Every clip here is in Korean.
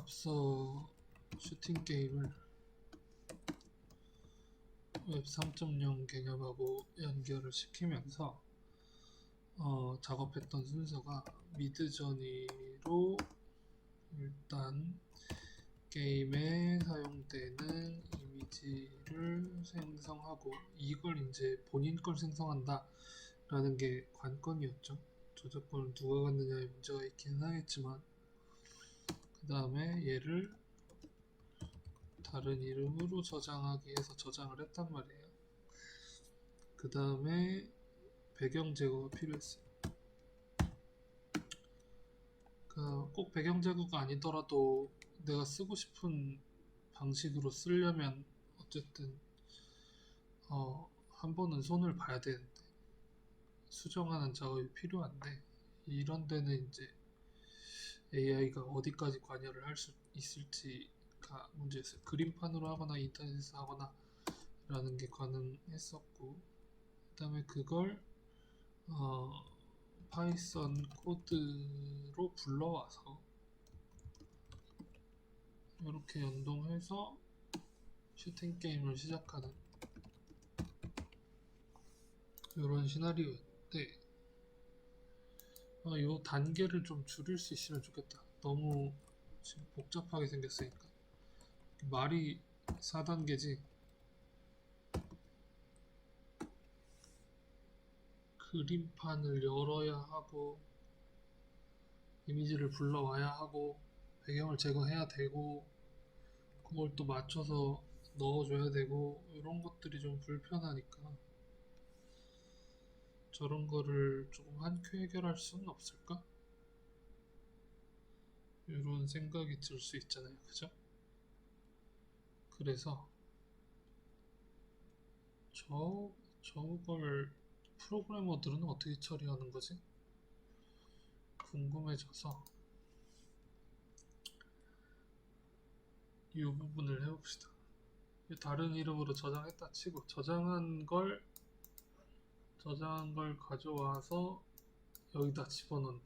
앞서 슈팅 게임을 웹 3.0 개념하고 연결을 시키면서 작업했던 순서가 미드저니로 일단 게임에 사용되는 이미지를 생성하고 이걸 이제 본인 걸 생성한다 라는 게 관건이었죠. 저작권을 누가 갖느냐에 문제가 있기는 하겠지만, 그 다음에 얘를 다른 이름으로 저장하기 위해서 저장을 했단 말이에요. 그 다음에 배경 제거가 필요했어요. 꼭 배경 제거가 아니더라도 내가 쓰고 싶은 방식으로 쓰려면 어쨌든 한 번은 손을 봐야 되는데, 수정하는 작업이 필요한데, 이런 데는 이제 AI가 어디까지 관여를 할 수 있을지가 문제였어요. 그림판으로 하거나 인터넷에서 하거나 라는 게 가능했었고, 그 다음에 그걸 파이썬 코드로 불러와서 이렇게 연동해서 슈팅 게임을 시작하는 이런 시나리오인데, 이 단계를 좀 줄일 수 있으면 좋겠다. 너무 지금 복잡하게 생겼으니까. 말이 4단계지. 그림판을 열어야 하고, 이미지를 불러와야 하고, 배경을 제거해야 되고, 그걸 또 맞춰서 넣어줘야 되고, 이런 것들이 좀 불편하니까 저런 거를 조금 한 큐 해결할 수는 없을까? 이런 생각이 들 수 있잖아요. 그죠? 그래서 저걸 프로그래머들은 어떻게 처리하는 거지? 궁금해져서 이 부분을 해봅시다. 다른 이름으로 저장했다 치고 저장한 걸 가져와서 여기다 집어넣는,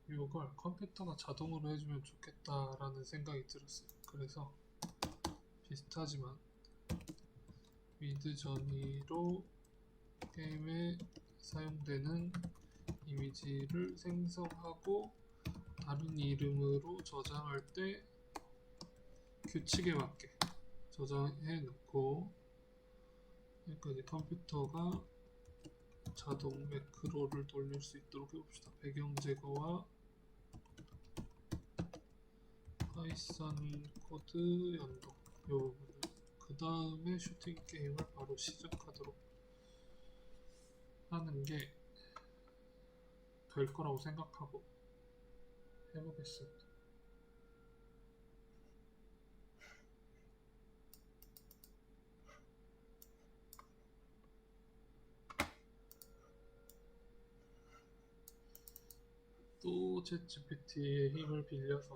이걸 컴퓨터가 자동으로 해주면 좋겠다라는 생각이 들었어요. 그래서 비슷하지만 미드저니로 게임에 사용되는 이미지를 생성하고 다른 이름으로 저장할 때 규칙에 맞게 저장해 놓고, 여기까지 컴퓨터가 자동 매크로를 돌릴 수 있도록 해봅시다. 배경 제거와 파이썬 코드 연동, 이 부분을. 그 다음에 슈팅 게임을 바로 시작하도록 하는 게 될 거라고 생각하고 해보겠습니다. 또 챗GPT의 힘을 빌려서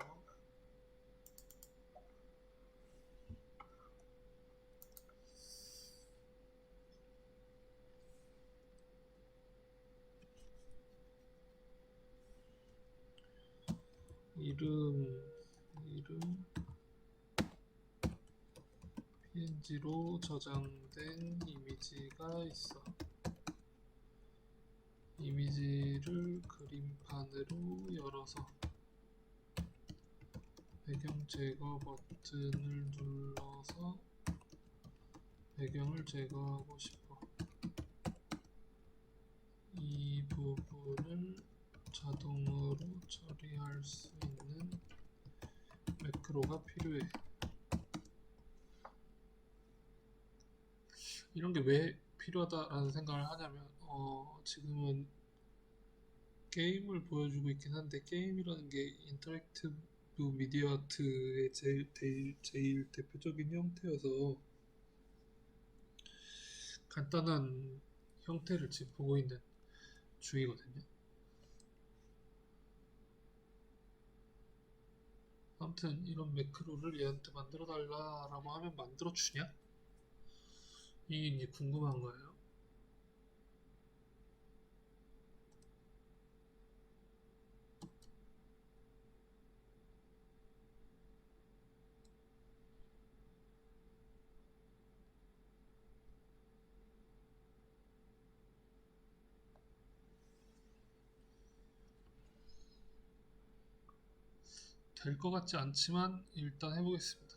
이름 PNG로 저장된 이미지가 있어. 이미지를 그림판으로 열어서 배경 제거 버튼을 눌러서 배경을 제거하고 싶어. 이 부분을 자동으로 처리할 수 있는 매크로가 필요해. 이런 게 왜 필요하다라는 생각을 하냐면, 지금은 게임을 보여주고 있긴 한데, 게임이라는 게 인터랙티브 미디어 아트의 제일 대표적인 형태여서 간단한 형태를 지금 보고 있는 중이거든요. 아무튼 이런 매크로를 얘한테 만들어 달라라고 하면 만들어 주냐? 이게 이제 궁금한 거예요. 될 것 같지 않지만 일단 해보겠습니다.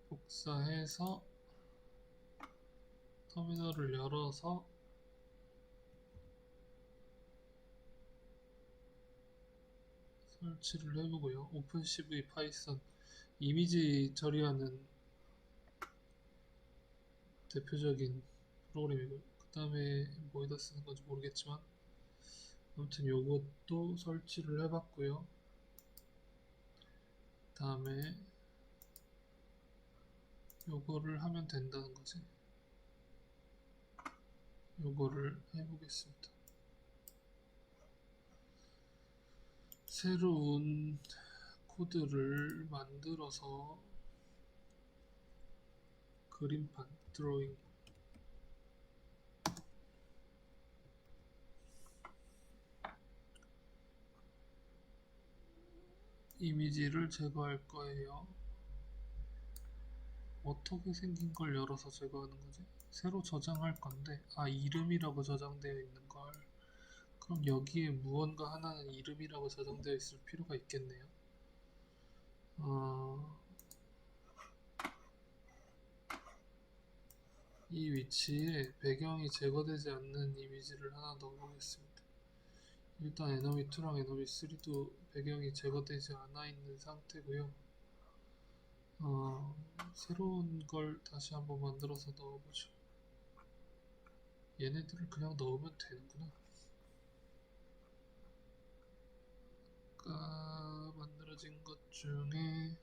복사해서 터미널을 열어서 설치를 해보고요. 오픈CV 파이썬 이미지 처리하는 대표적인 프로그램이고요. 그 다음에 뭐에다 쓰는 건지 모르겠지만 아무튼 요것도 설치를 해봤고요. 그 다음에 요거를 하면 된다는 거지. 요거를 해보겠습니다. 새로운 코드를 만들어서 그림판 드로잉 이미지를 제거할 거예요. 어떻게 생긴 걸 열어서 제거하는 거지? 새로 저장할 건데, 이름이라고 저장되어 있는 걸. 그럼 여기에 무언가 하나는 이름이라고 저장되어 있을 필요가 있겠네요. 이 위치에 배경이 제거되지 않는 이미지를 하나 넣어보겠습니다. 일단 enemy2랑 enemy3도 배경이 제거되지 않아 있는 상태고요. 새로운 걸 다시 한번 만들어서 넣어보죠. 얘네들을 그냥 넣으면 되는구나. 아까 만들어진 것 중에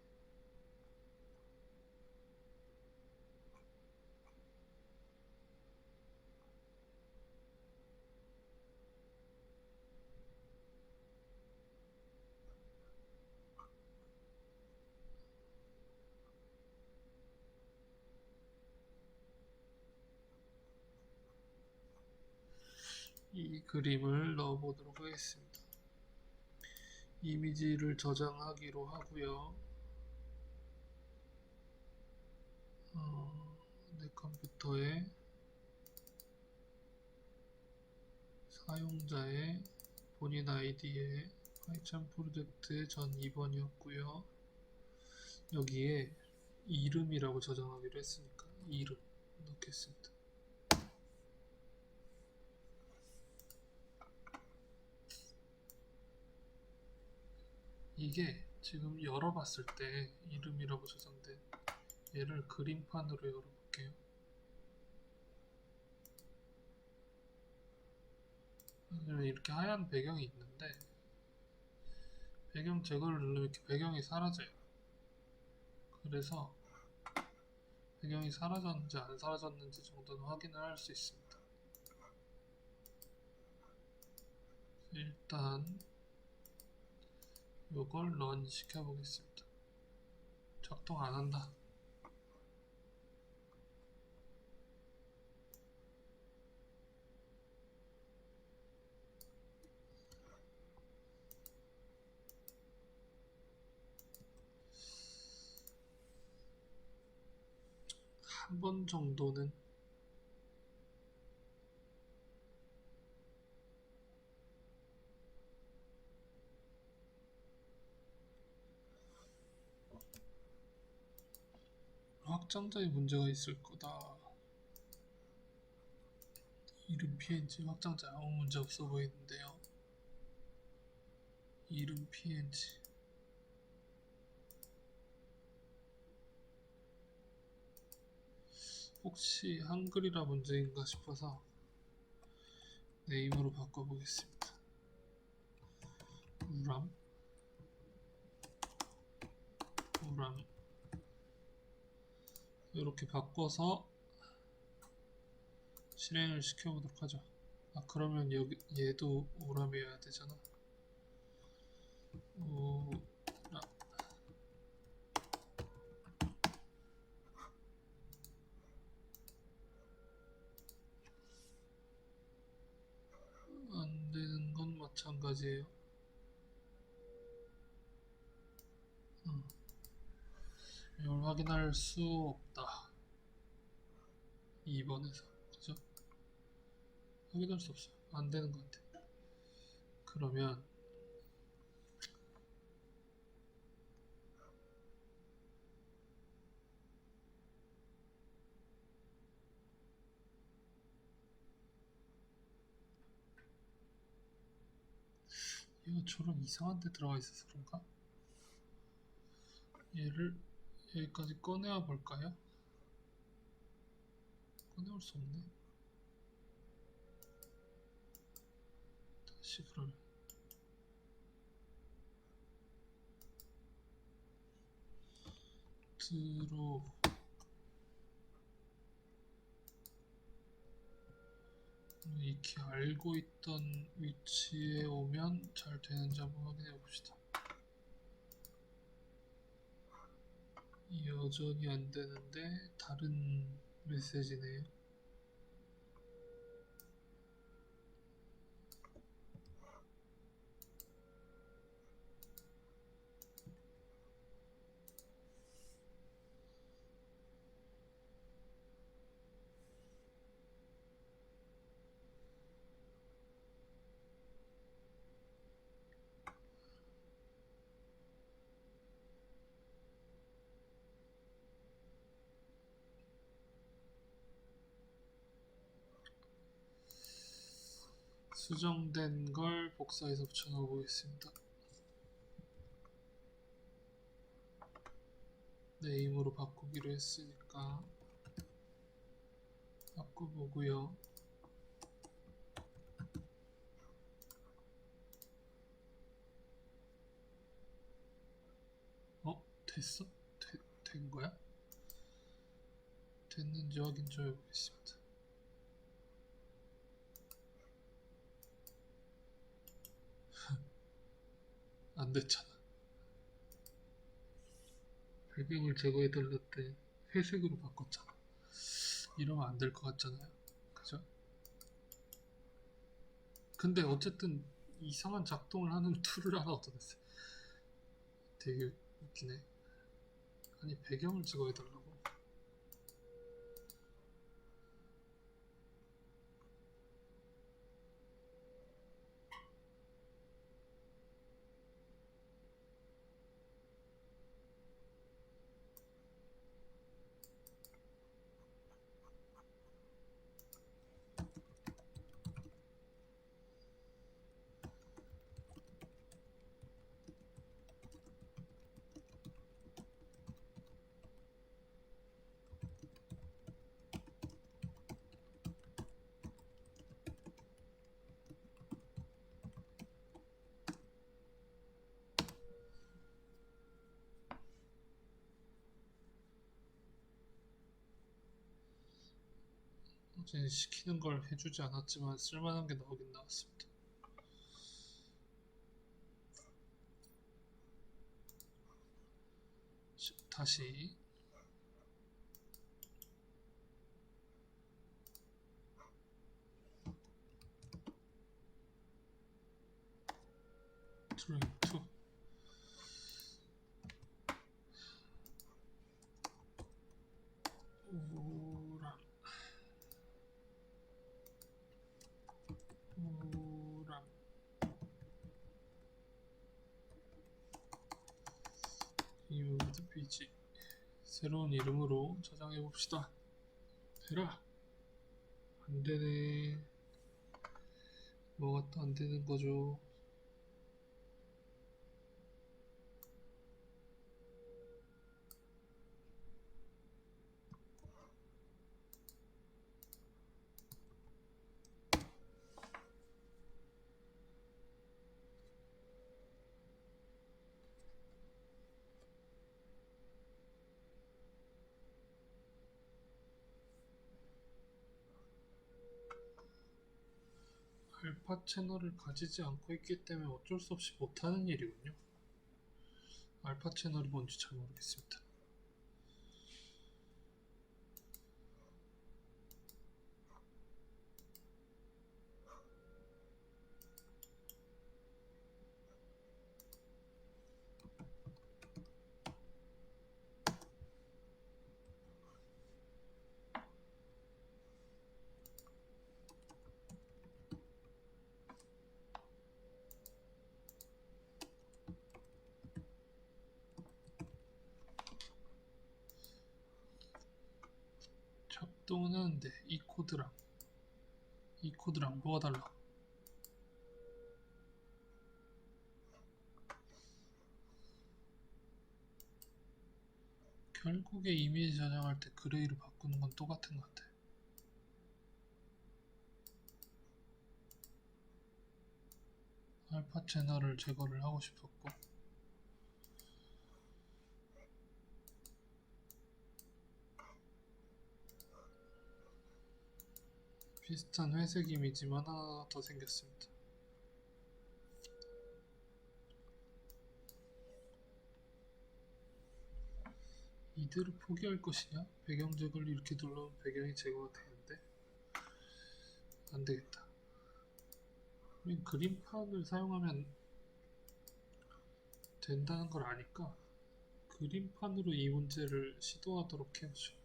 이 그림을 넣어보도록 하겠습니다. 이미지를 저장하기로 하고요. 내 컴퓨터에 사용자의 본인 아이디에 파이썬 프로젝트의 전 2번이었고요. 여기에 이름이라고 저장하기로 했으니까 이름 넣겠습니다. 이게 지금 열어봤을 때 이름이라고 저장된 얘를 그림판으로 열어볼게요. 이렇게 하얀 배경이 있는데 배경 제거를 누르면 이렇게 배경이 사라져요. 그래서 배경이 사라졌는지 안 사라졌는지 정도는 확인을 할 수 있습니다. 일단 이걸 런 시켜보겠습니다. 작동 안 한다. 한 번 정도는 확장자에 문제가 있을 거다. 이름 png 확장자 아무 문제 없어 보이는데요. 이름 png 혹시 한글이라 문제인가 싶어서 네임으로 바꿔보겠습니다. 우람 이렇게 바꿔서 실행을 시켜보도록 하죠. 그러면 여기 얘도 우람이어야 되잖아. 우람 안 되는 건 마찬가지예요. 이걸 확인할 수 없다. 2번에서 그죠? 확인할 수 없어요. 안 되는 것 같아. 그러면 얘가 저런 이상한 데 들어가 있어서 그런가? 얘를 여기까지 꺼내와 볼까요? 꺼내올 수 없네. 다시 그러면 들어 익히 알고 있던 위치에 오면 잘 되는지 한번 확인해 봅시다. 여전히 안 되는데 다른 메시지네요. 수정된 걸 복사해서 붙여넣어 보겠습니다. 네임으로 바꾸기로 했으니까 바꿔보고요. 됐어? 된 거야? 됐는지 확인 좀 해보겠습니다. 안 됐잖아. 배경을 제거해달랬더니 회색으로 바꿨잖아. 이러면 안 될 것 같잖아요. 그죠? 근데 어쨌든 이상한 작동을 하는 툴을 하나 얻어냈어요. 되게 웃기네. 아니 배경을 제거해달라고. 어제 시키는 걸 해주지 않았지만 쓸만한 게 나오긴 나왔습니다. 다시 드로잉 2 오람 오람 리무브드 페이지 새로운 이름으로 저장해 봅시다. 되라. 안 되네. 뭐가 또 안 되는 거죠? 알파 채널을 가지지 않고 있기 때문에 어쩔 수 없이 못하는 일이군요. 알파 채널이 뭔지 잘 모르겠습니다. 작동은 하는데 이 코드랑 뭐가 달라? 결국에 이미지 저장할 때 그레이로 바꾸는 건 똑같은 것 같아. 알파 채널을 제거를 하고 싶었고, 비슷한 회색 이미지만 하나 더 생겼습니다. 이대로 포기할 것이냐? 배경 제거를 이렇게 누르면 배경이 제거가 되는데 안 되겠다. 우린 그림판을 사용하면 된다는 걸 아니까 그림판으로 이 문제를 시도하도록 해보죠.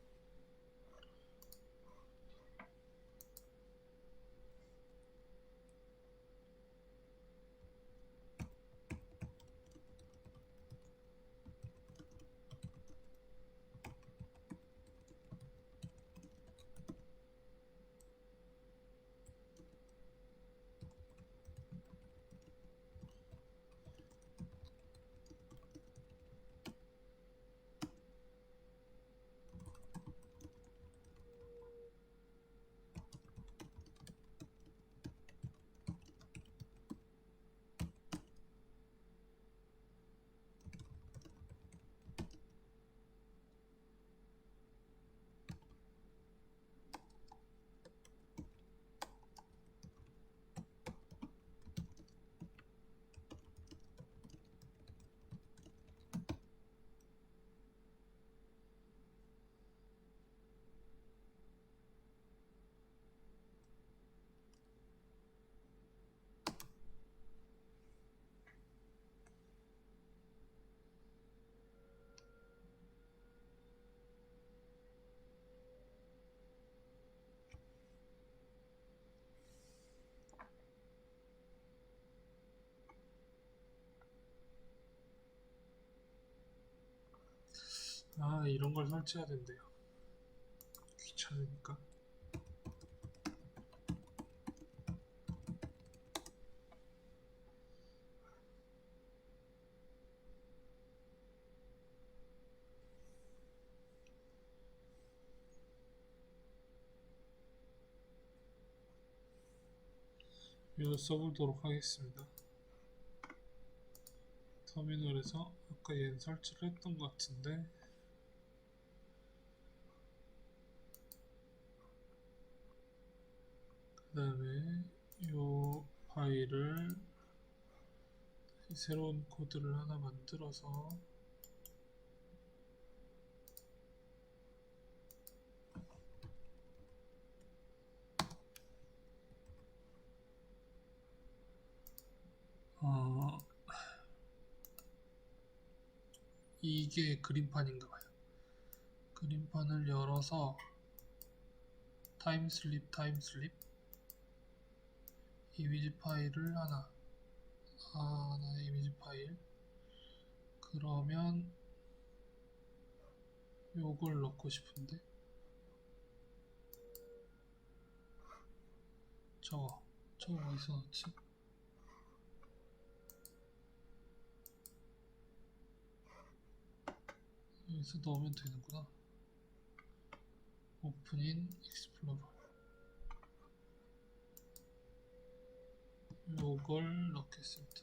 아, 이런 걸 설치해야 된대요. 귀찮으니까. 이거 써보도록 하겠습니다. 터미널에서 아까 얘는 설치를 했던 것 같은데 그 다음에 이 파일을 새로운 코드를 하나 만들어서 이게 그림판인가봐요. 그림판을 열어서 타임슬립 이미지 파일을 하나 이미지 파일 그러면 요걸 넣고 싶은데 저거 어디서 넣지? 여기서 넣으면 되는구나. 오픈인 익스플로러 요걸 넣겠습니다.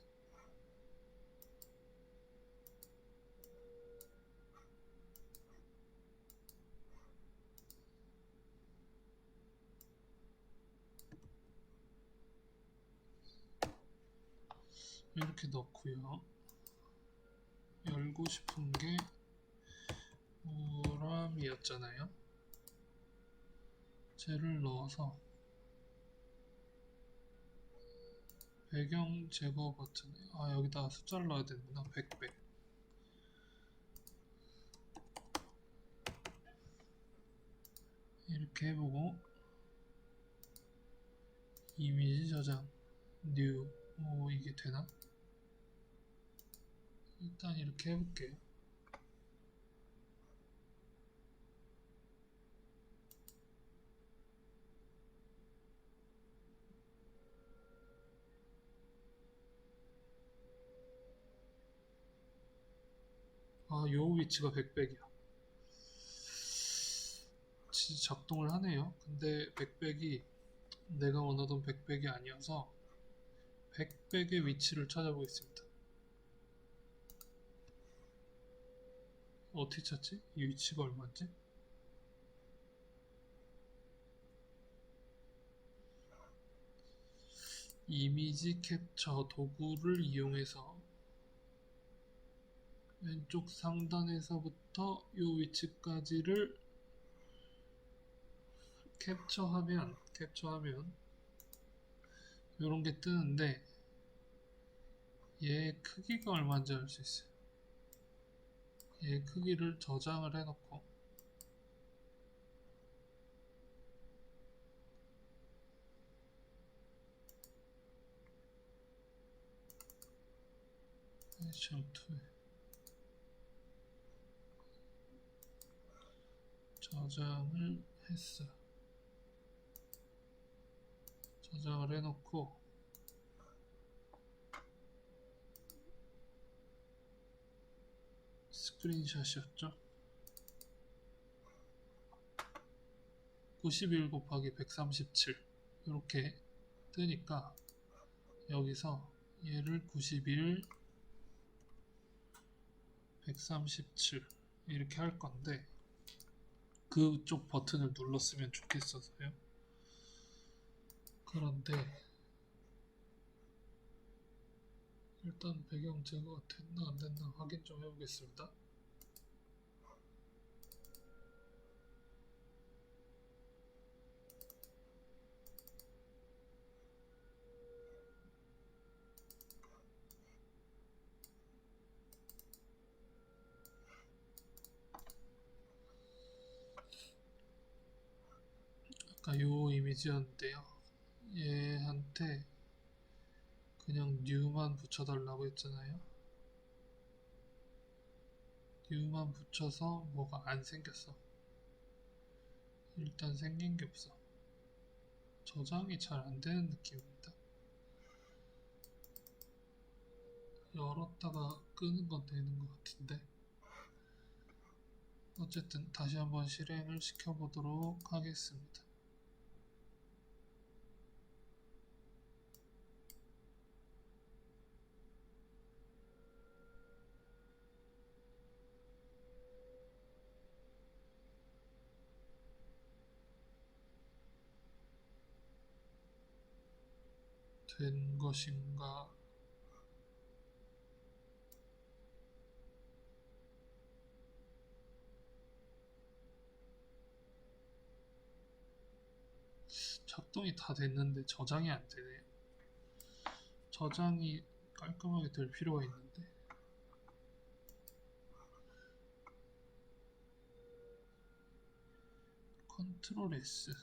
이렇게 넣고요. 열고 싶은 게 우람이었잖아요. 쟤를 넣어서 배경 제거 버튼에 여기다 숫자를 넣어야 되는구나. 100 이렇게 해보고 이미지 저장 뉴 이게 되나? 일단 이렇게 해볼게요. 요 위치가 100이야. 같이 작동을 하네요. 근데 백백이 내가 원하던 백백이 아니어서 백백의 위치를 찾아보겠습니다. 어떻게 찾지? 이 위치가 얼마지? 이미지 캡처 도구를 이용해서 왼쪽 상단에서부터 이 위치까지를 캡처하면 이런 게 뜨는데 얘 크기가 얼마인지 알 수 있어요. 얘 크기를 저장을 해놓고 H2에 저장을 했어요. 저장을 해놓고 스크린샷이었죠. 91 곱하기 137 이렇게 뜨니까 여기서 얘를 91 137 이렇게 할 건데 그쪽 버튼을 눌렀으면 좋겠어서요. 그런데 일단 배경 제거가 됐나 안 됐나 확인 좀 해보겠습니다. 아까 요 이미지였는데요. 얘한테 그냥 new만 붙여달라고 했잖아요. new만 붙여서 뭐가 안 생겼어. 일단 생긴 게 없어. 저장이 잘 안 되는 느낌입니다. 열었다가 끄는 건 되는 것 같은데 어쨌든 다시 한번 실행을 시켜보도록 하겠습니다. 된 것인가? 작동이 다 됐는데 저장이 안 되네요. 저장이 깔끔하게 될 필요가 있는데 컨트롤 S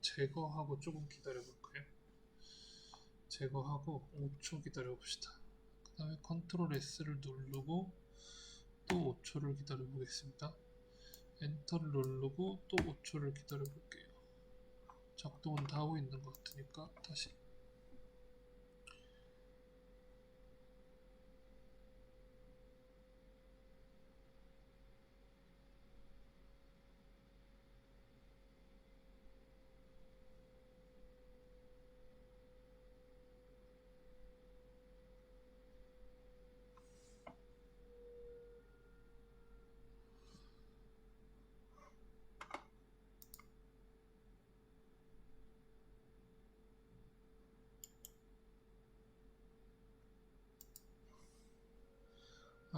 제거하고 조금 기다려 볼까요? 제거하고 5초 기다려 봅시다. 그 다음에 컨트롤 S를 누르고 또 5초를 기다려 보겠습니다. 엔터를 누르고 또 5초를 기다려 볼게요. 작동은 다 하고 있는 것 같으니까 다시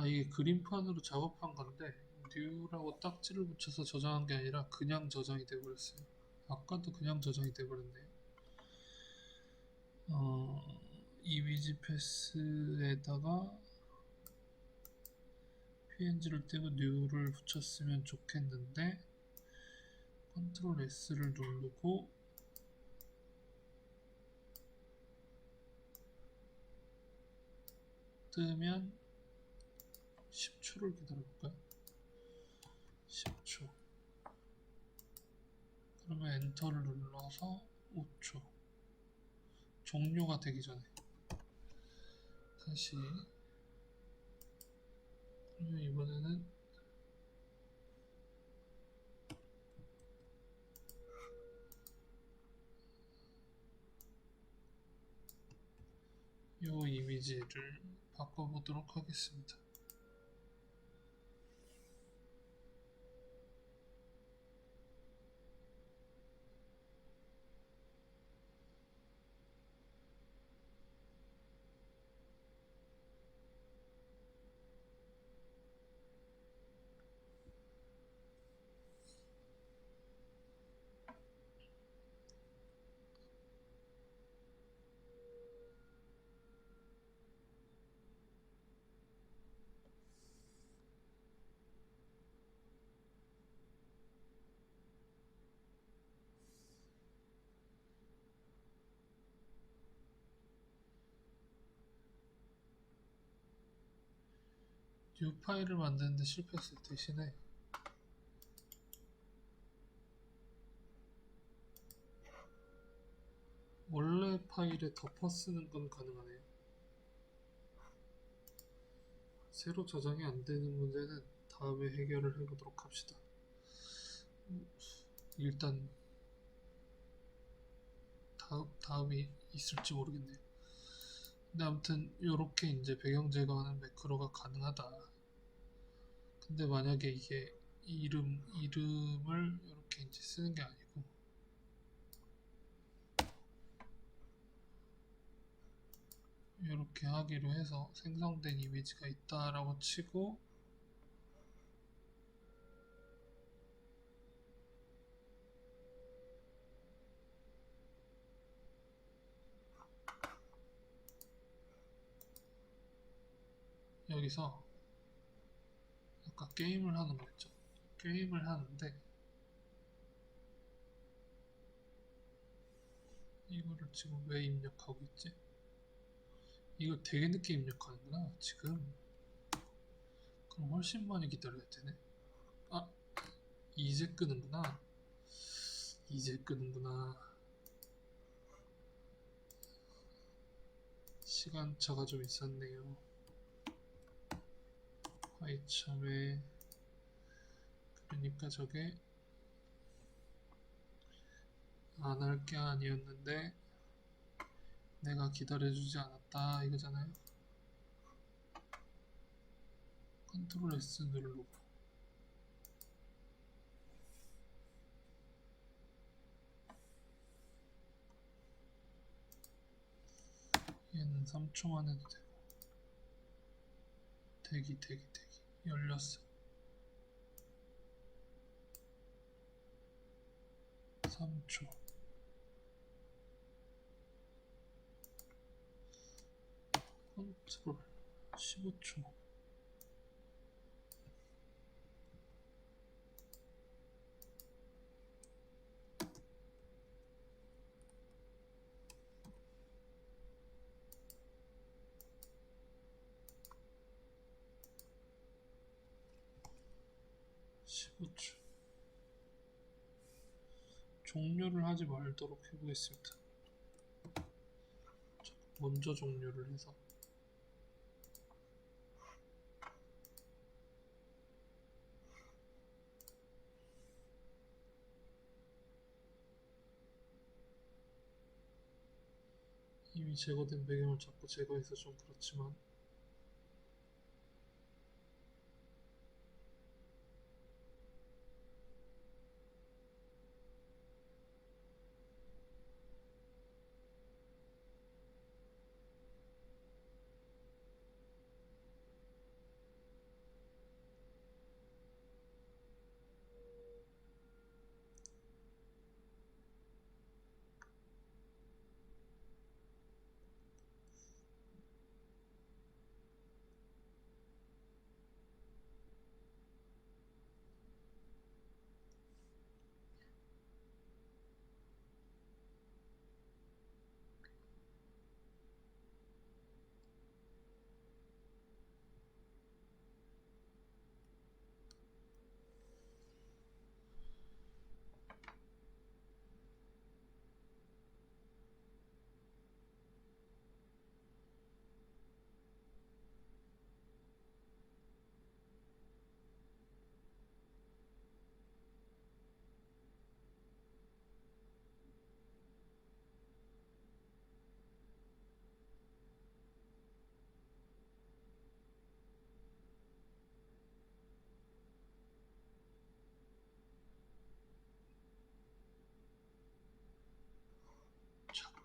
이게 그림판으로 작업한 건데 new라고 딱지를 붙여서 저장한 게 아니라 그냥 저장이 돼버렸어요. 아까도 그냥 저장이 돼버렸네요. 이미지 패스에다가 png를 떼고 new를 붙였으면 좋겠는데 컨트롤 S를 누르고 뜨면 10초를 기다려볼까요? 10초. 그러면 엔터를 눌러서 5초. 종료가 되기 전에 다시 이번에는 이 이미지를 바꿔보도록 하겠습니다. 뉴 파일을 만드는데 실패했어요. 대신에 원래 파일에 덮어 쓰는 건 가능하네요. 새로 저장이 안 되는 문제는 다음에 해결을 해보도록 합시다. 일단 다음이 있을지 모르겠네요. 근데 아무튼 이렇게 이제 배경 제거하는 매크로가 가능하다. 근데 만약에 이게 이름을 이렇게 이제 쓰는 게 아니고 이렇게 하기로 해서 생성된 이미지가 있다라고 치고 여기서 아까 게임을 하는 거 있죠. 게임을 하는데 이거를 지금 왜 입력하고 있지? 이거 되게 늦게 입력하는구나 지금. 그럼 훨씬 많이 기다려야 되네. 아, 이제 끄는구나. 이제 끄는구나. 시간차가 좀 있었네요. 화이참에. 그러니까 저게 안 할 게 아니었는데 내가 기다려주지 않았다 이거잖아요. 컨트롤 S 누르고 얘는 3초만 해도 되고 대기 열렸어. 3초 컨트롤 15초 15초 종료를 하지 말도록 해보겠습니다. 먼저 종료를 해서 이미 제거된 배경을 자꾸 제거해서 좀 그렇지만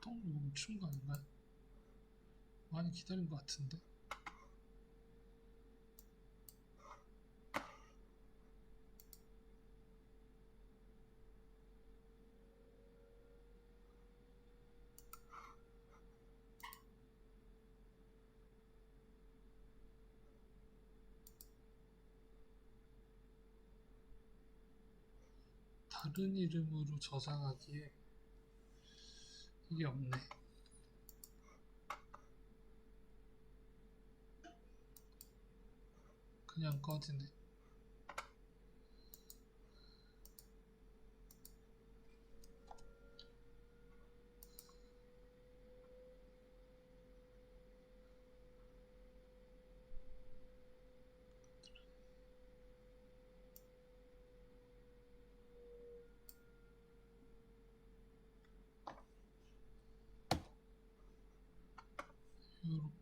작동을 멈춘 거 아닌가요? 많이 기다린 것 같은데. 다른 이름으로 저장하기에 이게 없네. 그냥 꺼지네.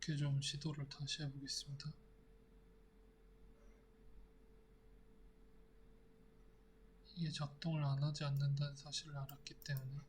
이렇게 좀 시도를 다시 해보겠습니다. 이게 작동을 안 하지 않는다는 사실을 알았기 때문에.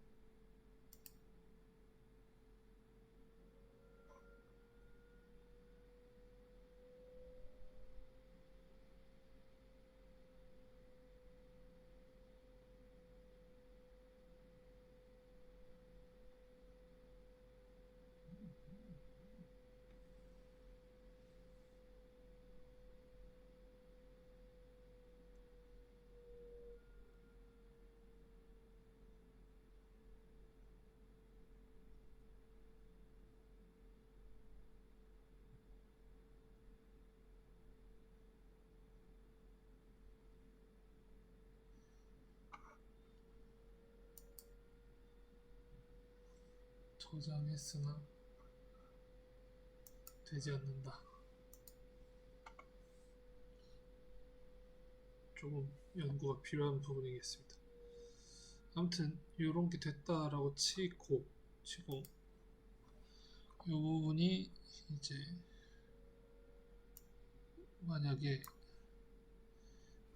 저장했으나 되지 않는다. 조금 연구가 필요한 부분이겠습니다. 아무튼 이런 게 됐다라고 치고 이 부분이 이제 만약에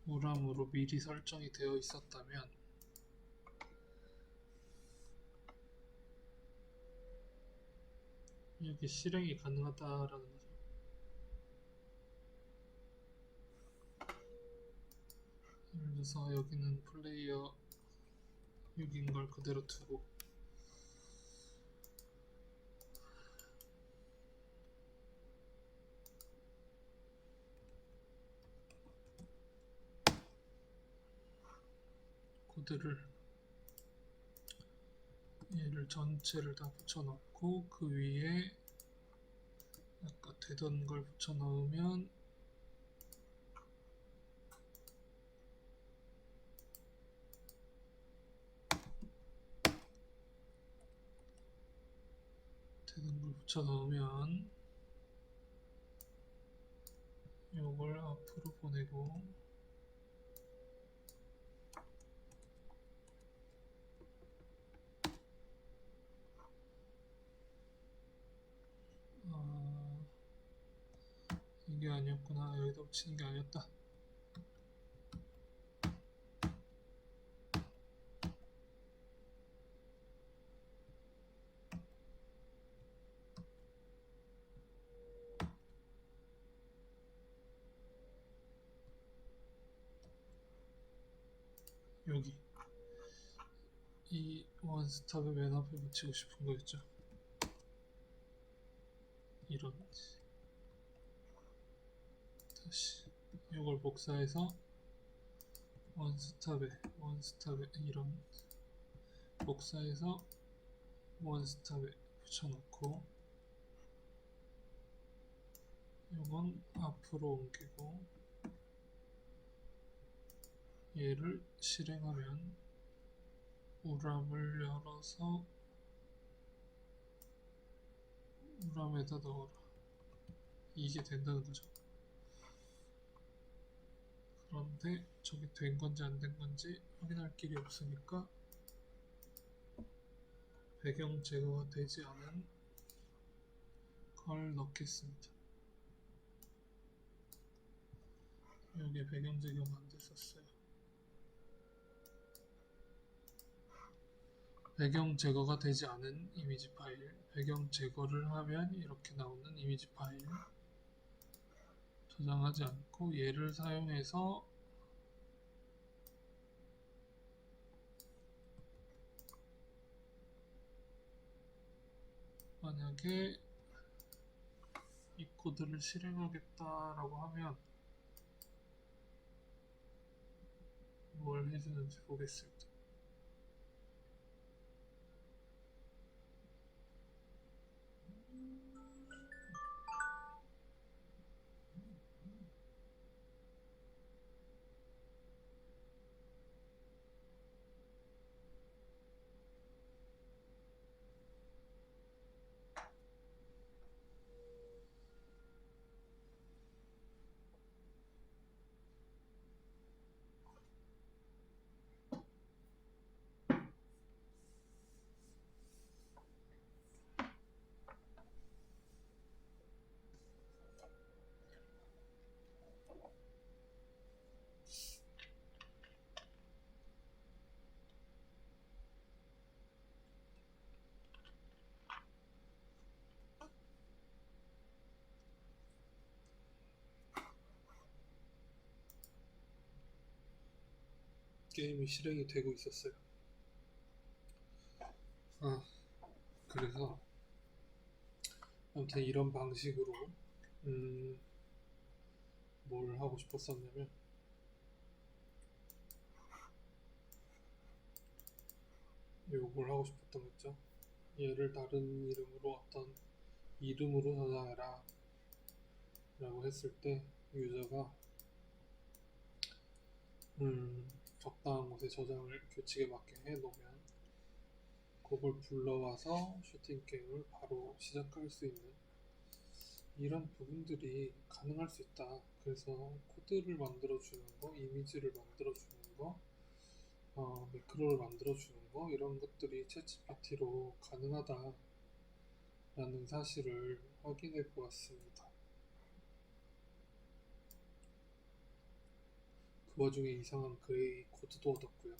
오람으로 미리 설정이 되어 있었다면 여기 실행이 가능하다라는 거죠. 예를 들어서 여기는 플레이어 6인 걸 그대로 두고 코드를 얘를 전체를 다 붙여넣고 그 위에 아까 되던 걸 붙여넣으면 요걸 앞으로 보내고 이게 아니었구나. 여기다 붙이는 게 아니었다. 여기 이 원스톱의 맨 앞에 붙이고 싶은 거였죠. 이런 다시 이걸 복사해서 원스톱에 이런 복사해서 원스톱에 붙여놓고 이건 앞으로 옮기고 얘를 실행하면 우람을 열어서 우람에다 넣어라. 이게 된다는 거죠. 그런데 저게 된 건지 안 된 건지 확인할 길이 없으니까 배경 제거가 되지 않은 걸 넣겠습니다. 여기에 배경 제거가 안 됐었어요. 배경 제거가 되지 않은 이미지 파일, 배경 제거를 하면 이렇게 나오는 이미지 파일 저장하지 않고 얘를 사용해서 만약에 이 코드를 실행하겠다라고 하면 뭘 해주는지 보겠습니다. 게임이 실행이 되고 있었어요. 그래서 아무튼 이런 방식으로 뭘 하고 싶었었냐면 요걸 하고 싶었던 거죠. 얘를 다른 이름으로 어떤 이름으로 저장해라 라고 했을 때 유저가 적당한 곳에 저장을 규칙에 맞게 해놓으면 그걸 불러와서 슈팅 게임을 바로 시작할 수 있는 이런 부분들이 가능할 수 있다. 그래서 코드를 만들어주는 거, 이미지를 만들어주는 거, 매크로를 만들어주는 거 이런 것들이 챗GPT로 가능하다라는 사실을 확인해 보았습니다. 그 와중에 이상한 그레이 코드도 얻었고요.